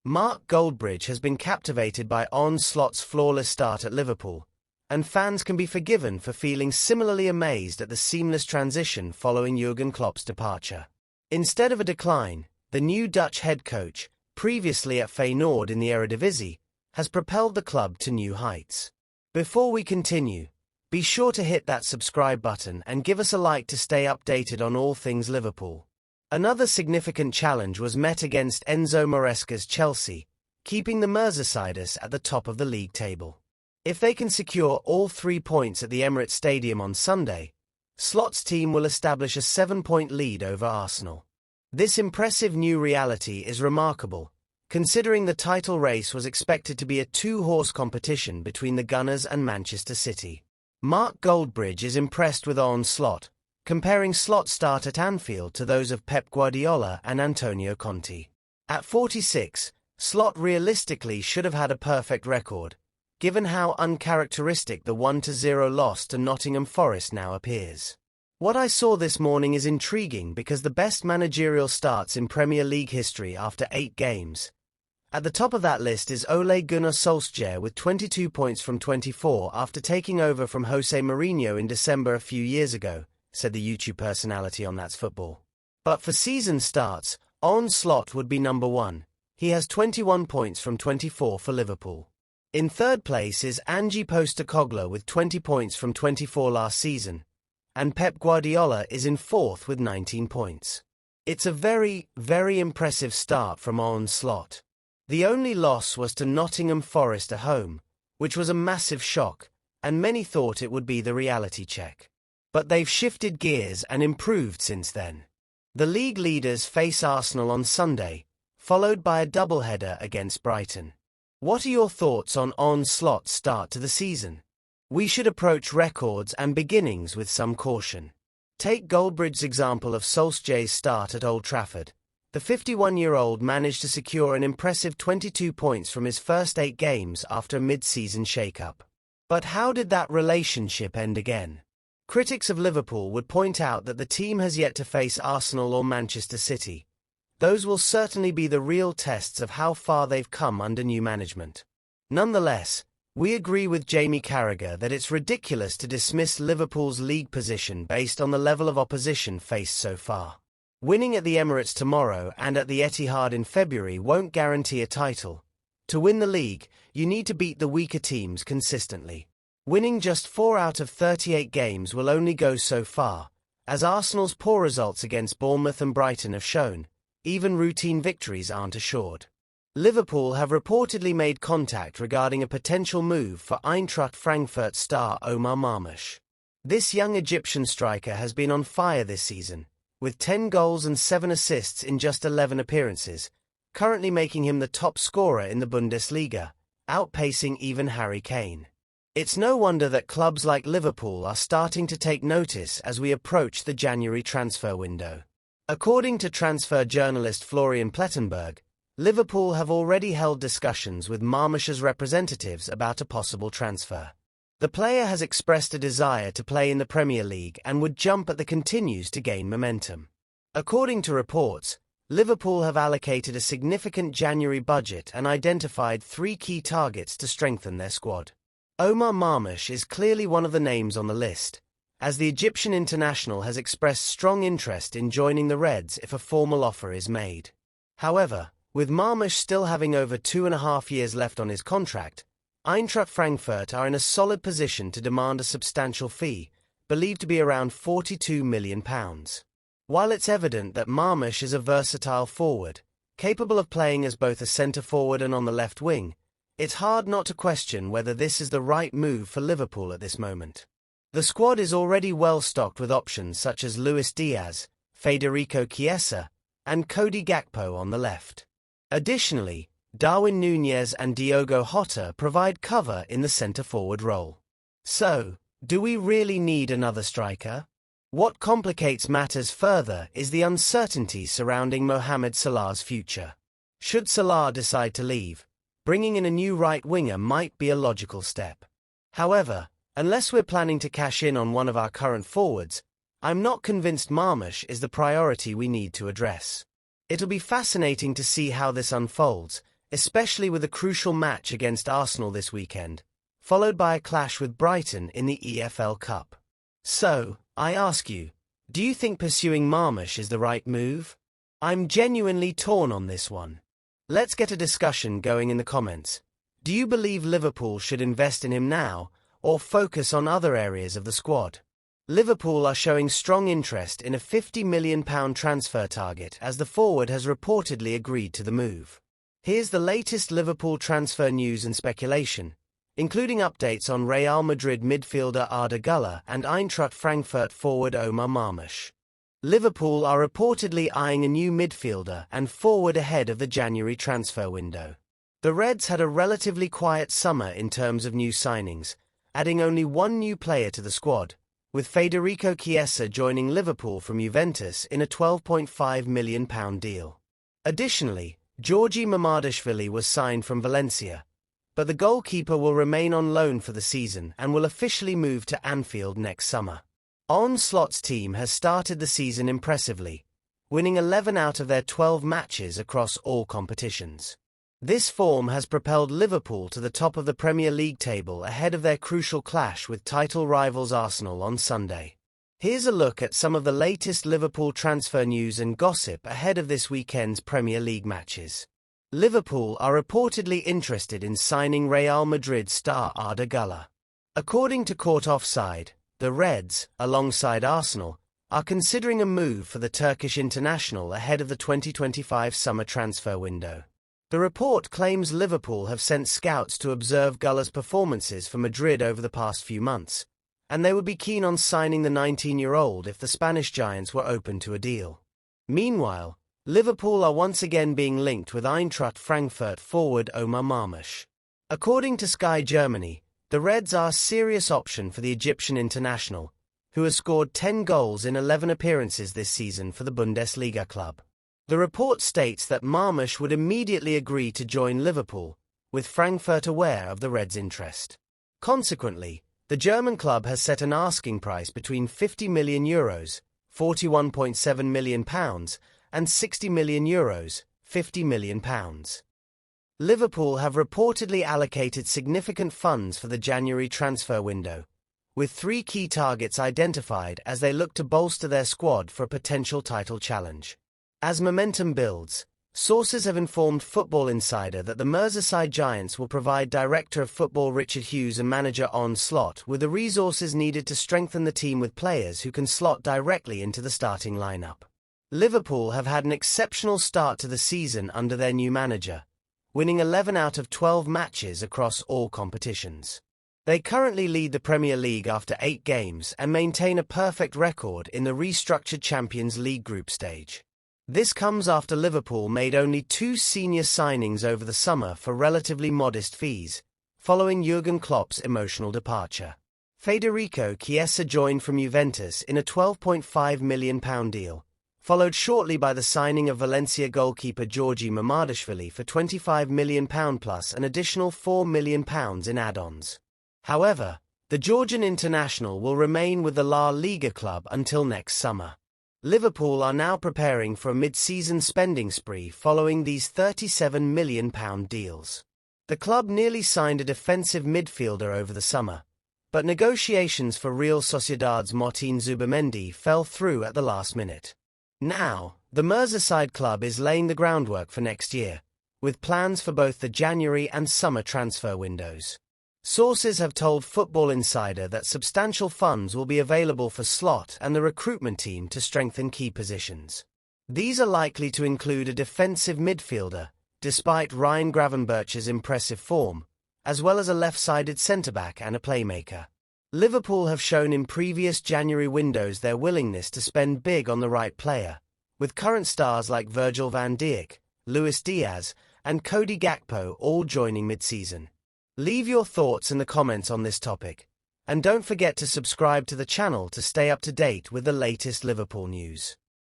Mark Goldbridge has been captivated by Arne Slot's flawless start at Liverpool, and fans can be forgiven for feeling similarly amazed at the seamless transition following Jurgen Klopp's departure. Instead of a decline, the new Dutch head coach, previously at Feyenoord in the Eredivisie, has propelled the club to new heights. Before we continue, be sure to hit that subscribe button and give us a like to stay updated on all things Liverpool. Another significant challenge was met against Enzo Maresca's Chelsea, keeping the Merseysiders at the top of the league table. If they can secure all 3 points at the Emirates Stadium on Sunday, Slot's team will establish a 7-point lead over Arsenal. This impressive new reality is remarkable, considering the title race was expected to be a 2-horse competition between the Gunners and Manchester City. Mark Goldbridge is impressed with Arne Slot, comparing Slot's start at Anfield to those of Pep Guardiola and Antonio Conte. At 46, Slot realistically should have had a perfect record, given how uncharacteristic the 1-0 loss to Nottingham Forest now appears. What I saw this morning is intriguing because the best managerial starts in Premier League history after 8 games. At the top of that list is Ole Gunnar Solskjaer with 22 points from 24 after taking over from Jose Mourinho in December a few years ago, said the YouTube personality on That's Football. But for season starts, Arne Slot would be number 1. He has 21 points from 24 for Liverpool. In third place is Ange Postecoglou with 20 points from 24 last season, and Pep Guardiola is in fourth with 19 points. It's a very, very impressive start from Arne Slot. The only loss was to Nottingham Forest at home, which was a massive shock, and many thought it would be the reality check. But they've shifted gears and improved since then. The league leaders face Arsenal on Sunday, followed by a doubleheader against Brighton. What are your thoughts on Arne Slot's start to the season? We should approach records and beginnings with some caution. Take Goldbridge's example of Solskjaer's start at Old Trafford. The 51-year-old managed to secure an impressive 22 points from his first 8 games after a mid-season shake-up. But how did that relationship end again? Critics of Liverpool would point out that the team has yet to face Arsenal or Manchester City. Those will certainly be the real tests of how far they've come under new management. Nonetheless, we agree with Jamie Carragher that it's ridiculous to dismiss Liverpool's league position based on the level of opposition faced so far. Winning at the Emirates tomorrow and at the Etihad in February won't guarantee a title. To win the league, you need to beat the weaker teams consistently. Winning just 4 out of 38 games will only go so far, as Arsenal's poor results against Bournemouth and Brighton have shown. Even routine victories aren't assured. Liverpool have reportedly made contact regarding a potential move for Eintracht Frankfurt star Omar Marmoush. This young Egyptian striker has been on fire this season, with 10 goals and 7 assists in just 11 appearances, currently making him the top scorer in the Bundesliga, outpacing even Harry Kane. It's no wonder that clubs like Liverpool are starting to take notice as we approach the January transfer window. According to transfer journalist Florian Plettenberg, Liverpool have already held discussions with Marmoush's representatives about a possible transfer. The player has expressed a desire to play in the Premier League and would jump at the continues to gain momentum. According to reports, Liverpool have allocated a significant January budget and identified 3 key targets to strengthen their squad. Omar Marmoush is clearly one of the names on the list, as the Egyptian international has expressed strong interest in joining the Reds if a formal offer is made. However, with Marmoush still having over 2.5 years left on his contract, Eintracht Frankfurt are in a solid position to demand a substantial fee, believed to be around £42 million. While it's evident that Marmoush is a versatile forward, capable of playing as both a centre-forward and on the left wing, it's hard not to question whether this is the right move for Liverpool at this moment. The squad is already well stocked with options such as Luis Diaz, Federico Chiesa, and Cody Gakpo on the left. Additionally, Darwin Núñez and Diogo Jota provide cover in the centre-forward role. So, do we really need another striker? What complicates matters further is the uncertainty surrounding Mohamed Salah's future. Should Salah decide to leave, bringing in a new right winger might be a logical step. However, unless we're planning to cash in on one of our current forwards, I'm not convinced Marmoush is the priority we need to address. It'll be fascinating to see how this unfolds, especially with a crucial match against Arsenal this weekend, followed by a clash with Brighton in the EFL Cup. So, I ask you, do you think pursuing Marmoush is the right move? I'm genuinely torn on this one. Let's get a discussion going in the comments. Do you believe Liverpool should invest in him now, or focus on other areas of the squad? Liverpool are showing strong interest in a £50 million transfer target as the forward has reportedly agreed to the move. Here's the latest Liverpool transfer news and speculation, including updates on Real Madrid midfielder Arda Güler and Eintracht Frankfurt forward Omar Marmoush. Liverpool are reportedly eyeing a new midfielder and forward ahead of the January transfer window. The Reds had a relatively quiet summer in terms of new signings, adding only one new player to the squad, with Federico Chiesa joining Liverpool from Juventus in a £12.5 million deal. Additionally, Jurgen Mamardashvili was signed from Valencia, but the goalkeeper will remain on loan for the season and will officially move to Anfield next summer. Arne Slot's team has started the season impressively, winning 11 out of their 12 matches across all competitions. This form has propelled Liverpool to the top of the Premier League table ahead of their crucial clash with title rivals Arsenal on Sunday. Here's a look at some of the latest Liverpool transfer news and gossip ahead of this weekend's Premier League matches. Liverpool are reportedly interested in signing Real Madrid star Arda Güler. According to Court Offside, the Reds, alongside Arsenal, are considering a move for the Turkish international ahead of the 2025 summer transfer window. The report claims Liverpool have sent scouts to observe Güler's performances for Madrid over the past few months, and they would be keen on signing the 19-year-old if the Spanish giants were open to a deal. Meanwhile, Liverpool are once again being linked with Eintracht Frankfurt forward Omar Marmoush. According to Sky Germany, the Reds are a serious option for the Egyptian international, who has scored 10 goals in 11 appearances this season for the Bundesliga club. The report states that Marmoush would immediately agree to join Liverpool, with Frankfurt aware of the Reds' interest. Consequently, the German club has set an asking price between €50 million, £41.7 million, and €60 million, £50 million. Liverpool have reportedly allocated significant funds for the January transfer window, with 3 key targets identified as they look to bolster their squad for a potential title challenge. As momentum builds, sources have informed Football Insider that the Merseyside Giants will provide Director of Football Richard Hughes and manager Arne Slot with the resources needed to strengthen the team with players who can slot directly into the starting lineup. Liverpool have had an exceptional start to the season under their new manager, winning 11 out of 12 matches across all competitions. They currently lead the Premier League after 8 games and maintain a perfect record in the restructured Champions League group stage. This comes after Liverpool made only 2 senior signings over the summer for relatively modest fees, following Jurgen Klopp's emotional departure. Federico Chiesa joined from Juventus in a £12.5 million deal, followed shortly by the signing of Valencia goalkeeper Jurgen Mamardashvili for £25 million plus an additional £4 million in add-ons. However, the Georgian international will remain with the La Liga club until next summer. Liverpool are now preparing for a mid-season spending spree following these £37 million deals. The club nearly signed a defensive midfielder over the summer, but negotiations for Real Sociedad's Martin Zubimendi fell through at the last minute. Now, the Merseyside club is laying the groundwork for next year, with plans for both the January and summer transfer windows. Sources have told Football Insider that substantial funds will be available for Slot and the recruitment team to strengthen key positions. These are likely to include a defensive midfielder, despite Ryan Gravenberch's impressive form, as well as a left-sided centre-back and a playmaker. Liverpool have shown in previous January windows their willingness to spend big on the right player, with current stars like Virgil van Dijk, Luis Diaz, and Cody Gakpo all joining mid-season. Leave your thoughts in the comments on this topic, and don't forget to subscribe to the channel to stay up to date with the latest Liverpool news.